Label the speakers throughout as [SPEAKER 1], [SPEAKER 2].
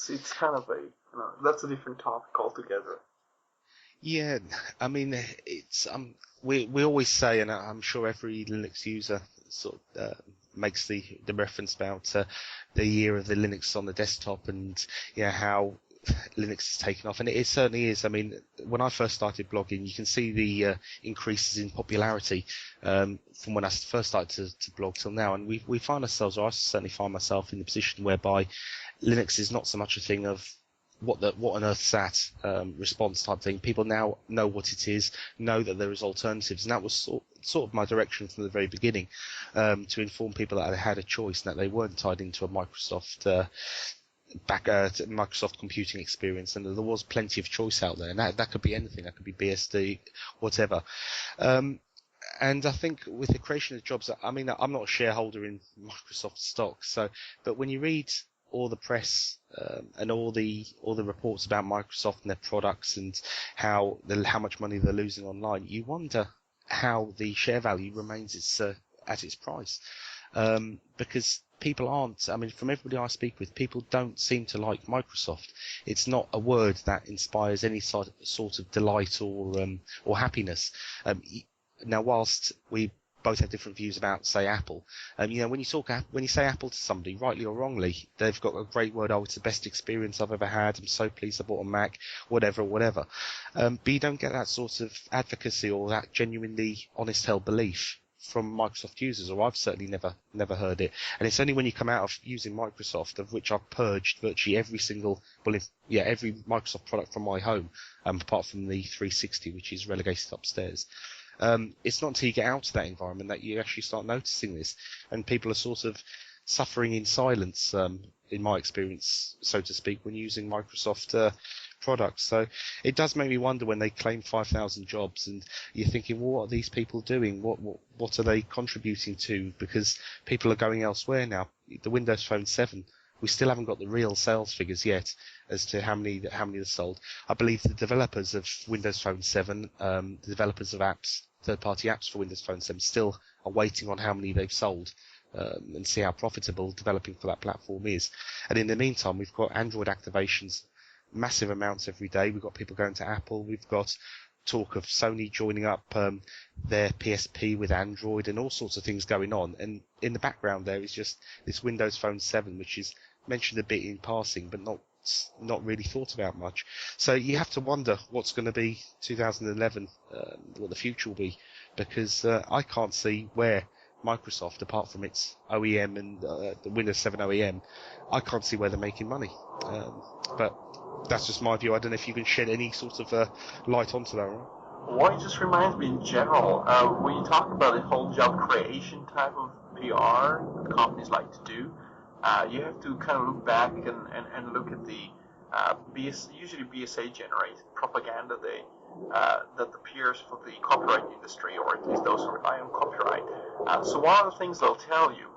[SPEAKER 1] it's kind of that's a different topic altogether.
[SPEAKER 2] Yeah, I mean, it's we always say, and I'm sure every Linux user sort of makes the reference about the year of the Linux on the desktop, and how Linux has taken off, and it certainly is. I mean, when I first started blogging, you can see the increases in popularity from when I first started to blog till now, and we find ourselves, or I certainly find myself in the position whereby Linux is not so much a thing of what on earth's that response type thing. People now know what it is, know that there is alternatives, and that was sort of my direction from the very beginning, to inform people that they had a choice and that they weren't tied into a Microsoft Microsoft computing experience, and there was plenty of choice out there, and that could be anything. That could be BSD, whatever. And I think with the creation of jobs, I mean, I'm not a shareholder in Microsoft stock, but when you read all the press and all the reports about Microsoft and their products and how much money they're losing online, you wonder how the share value remains at its price, because people aren't. I mean, from everybody I speak with, people don't seem to like Microsoft. It's not a word that inspires any sort of delight or happiness. Now, whilst we both have different views about, say, Apple, when you say Apple to somebody, rightly or wrongly, they've got a great word. Oh, it's the best experience I've ever had. I'm so pleased I bought a Mac, whatever. But you don't get that sort of advocacy or that genuinely honest held belief from Microsoft users, or I've certainly never heard it. And it's only when you come out of using Microsoft, of which I've purged virtually every Microsoft product from my home, apart from the 360, which is relegated upstairs. It's not until you get out of that environment that you actually start noticing this, and people are sort of suffering in silence, in my experience, so to speak, when using Microsoft products. So it does make me wonder when they claim 5,000 jobs, and you're thinking, well, what are these people doing? What are they contributing to? Because people are going elsewhere now. The Windows Phone 7, we still haven't got the real sales figures yet as to how many are sold. I believe the developers of Windows Phone 7, the developers of apps, third-party apps for Windows Phone 7, still are waiting on how many they've sold, and see how profitable developing for that platform is. And in the meantime, we've got Android activations, massive amounts every day. We've got people going to Apple. We've got talk of Sony joining up their PSP with Android, and all sorts of things going on. And in the background there is just this Windows Phone 7, which is mentioned a bit in passing, but not really thought about much. So you have to wonder what's going to be 2011, what the future will be, because I can't see where Microsoft, apart from its OEM and the Windows 7 OEM, I can't see where they're making money. But that's just my view. I don't know if you can shed any sort of light onto that, right?
[SPEAKER 1] Well, it just reminds me in general, when you talk about the whole job creation type of PR that companies like to do, you have to kind of look back and look at the usually BSA generated propaganda that appears for the copyright industry, or at least those who rely on copyright. So one of the things they'll tell you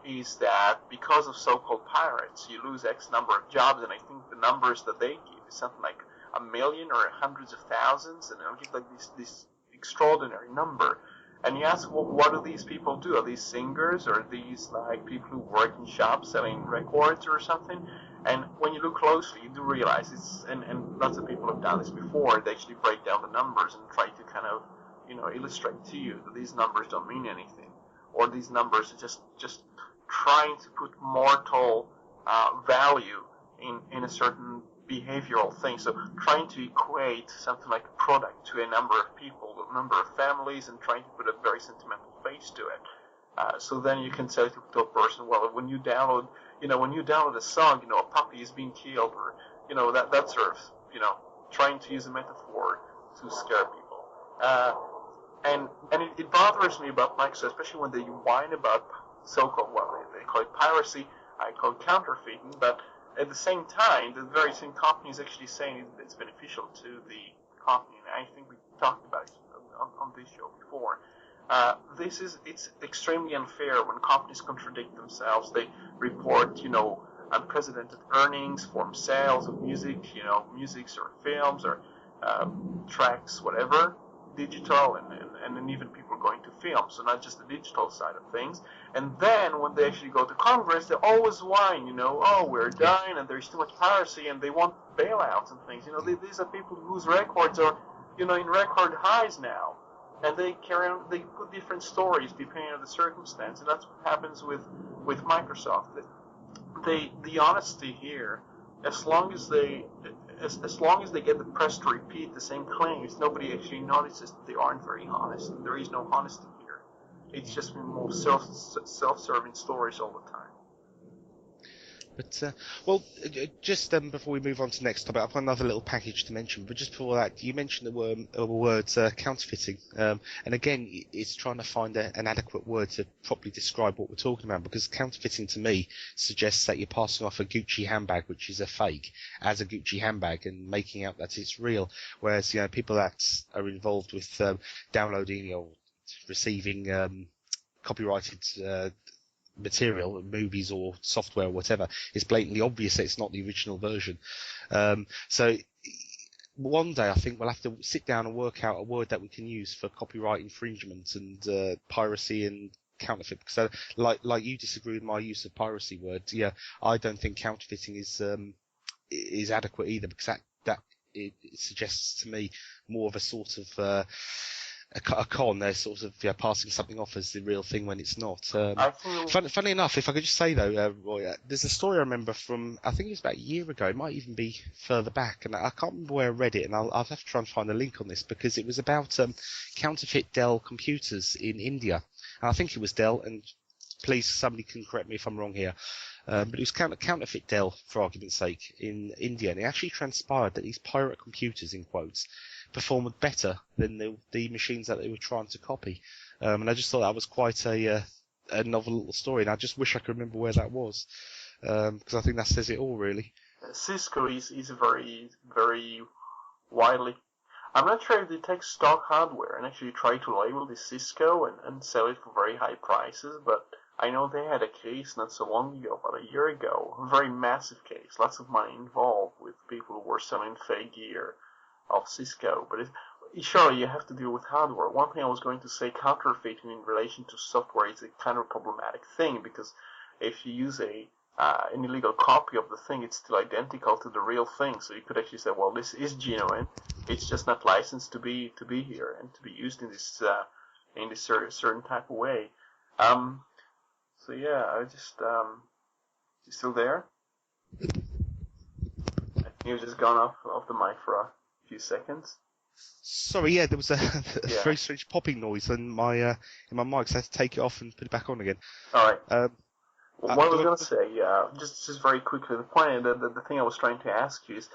[SPEAKER 1] is that because of so-called pirates, you lose X number of jobs, and I think the numbers that they give is something like 1 million or hundreds of thousands, and they'll give like this extraordinary number. And you ask, well, what do these people do? Are these singers, or are these like people who work in shops selling records or something? And when you look closely, you do realize and lots of people have done this before, they actually break down the numbers and try to kind of, illustrate to you that these numbers don't mean anything, or these numbers are just trying to put mortal value in a certain behavioral thing. So trying to equate something like a product to a number of people, a number of families, and trying to put a very sentimental face to it. So then you can say to a person, well, when you download a song, a puppy is being killed, or that sort of, trying to use a metaphor to scare people. And it bothers me about Microsoft, especially when they whine about so-called, they call it piracy, I call it counterfeiting, but at the same time, the very same company is actually saying it's beneficial to the company, and I think we talked about it on this show before. It's extremely unfair when companies contradict themselves. They report, unprecedented earnings from sales of music, musics or films or tracks, whatever, digital, and then even people going to film, so not just the digital side of things. And then when they actually go to Congress, they always whine, oh, we're dying and there's too much piracy, and they want bailouts and things. These are people whose records are, in record highs now. And they put different stories depending on the circumstance, and that's what happens with Microsoft. The honesty here, as long as they get the press to repeat the same claims, nobody actually notices that they aren't very honest. There is no honesty here. It's just been more self-serving stories all the time.
[SPEAKER 2] But, just before we move on to the next topic, I've got another little package to mention. But just before that, you mentioned the words counterfeiting. And again, it's trying to find an adequate word to properly describe what we're talking about, because counterfeiting to me suggests that you're passing off a Gucci handbag, which is a fake, as a Gucci handbag and making out that it's real. Whereas, people that are involved with downloading or receiving copyrighted material, movies or software or whatever, it's blatantly obvious that it's not the original version. So one day I think we'll have to sit down and work out a word that we can use for copyright infringement and piracy and counterfeit. Because like you disagree with my use of piracy word. Yeah, I don't think counterfeiting is adequate either, because that it suggests to me more of a sort of a con. They're sort of passing something off as the real thing when it's not. Funny enough, if I could just say though, Roy, there's a story I remember from, I think it was about a year ago. It might even be further back, and I can't remember where I read it, and I'll have to try and find a link on this, because it was about counterfeit Dell computers in India. And I think it was Dell, and please somebody can correct me if I'm wrong here. But it was counterfeit Dell, for argument's sake, in India, and it actually transpired that these pirate computers, in quotes, performed better than the machines that they were trying to copy. And I just thought that was quite a novel little story, and I just wish I could remember where that was, because I think that says it all, really.
[SPEAKER 1] Cisco is very, very widely. I'm not sure if they take stock hardware and actually try to label the Cisco and sell it for very high prices, but I know they had a case not so long ago, about a year ago, a very massive case, lots of money involved with people who were selling fake gear of Cisco. But surely you have to deal with hardware. One thing I was going to say, counterfeiting in relation to software is a kind of problematic thing, because if you use an illegal copy of the thing, it's still identical to the real thing. So you could actually say, well, this is genuine. It's just not licensed to be here and to be used in this certain type of way. So yeah, I just you still there? I think you've just gone off the mic for a few seconds.
[SPEAKER 2] Sorry, yeah, there was a very strange popping noise in my mic, so I had to take it off and put it back on again.
[SPEAKER 1] All right. What I was going to say, just very quickly, the thing I was trying to ask you is,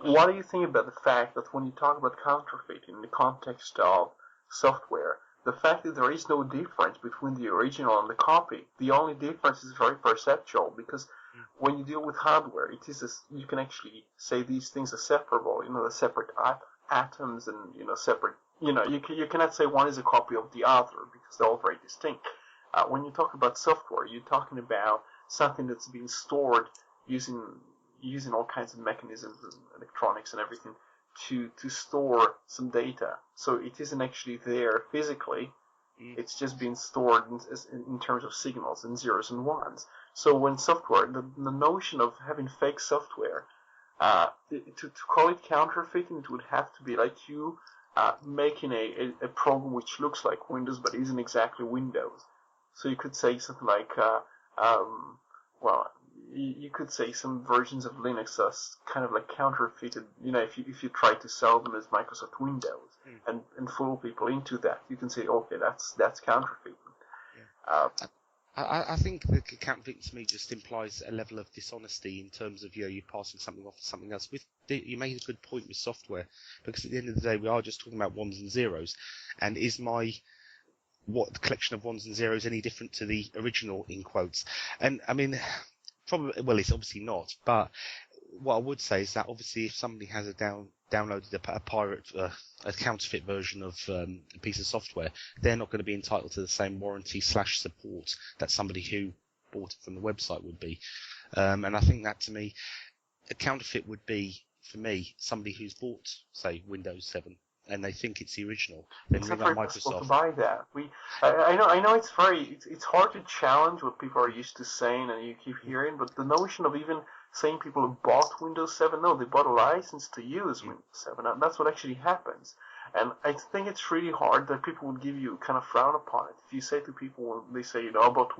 [SPEAKER 1] what do you think about the fact that when you talk about counterfeiting in the context of software, the fact that there is no difference between the original and the copy, the only difference is very perceptual, because when you deal with hardware, you can actually say these things are separable, the separate atoms and, separate, you cannot say one is a copy of the other because they're all very distinct. When you talk about software, you're talking about something that's being stored using all kinds of mechanisms and electronics and everything to store some data. So it isn't actually there physically. It's just being stored in terms of signals and zeros and ones. So when software, the notion of having fake software, to call it counterfeiting, it would have to be like you making a program which looks like Windows but isn't exactly Windows. So you could say something like, you could say some versions of Linux are kind of like counterfeited. If you try to sell them as Microsoft Windows and fool people into that, you can say, okay, that's counterfeiting.
[SPEAKER 2] Yeah. I think the counterfeiting to me just implies a level of dishonesty in terms of you passing something off to something else. You made a good point with software, because at the end of the day we are just talking about ones and zeros, and is the collection of ones and zeros any different to the original, in quotes? And I mean, probably, well, it's obviously not, but what I would say is that obviously if somebody has downloaded a pirate, a counterfeit version of a piece of software, they're not going to be entitled to the same warranty / support that somebody who bought it from the website would be. And I think that, to me, a counterfeit would be, for me, somebody who's bought, say, Windows 7 and they think it's the original, then
[SPEAKER 1] It's
[SPEAKER 2] ring
[SPEAKER 1] not
[SPEAKER 2] up
[SPEAKER 1] very possible to
[SPEAKER 2] Microsoft.
[SPEAKER 1] buy that. I know it's hard to challenge what people are used to saying and you keep hearing, but the notion of even saying people have bought Windows 7, no, they bought a license to use Windows 7, and that's what actually happens. And I think it's really hard that people would give you kind of frown upon it. If you say to people, they say, I bought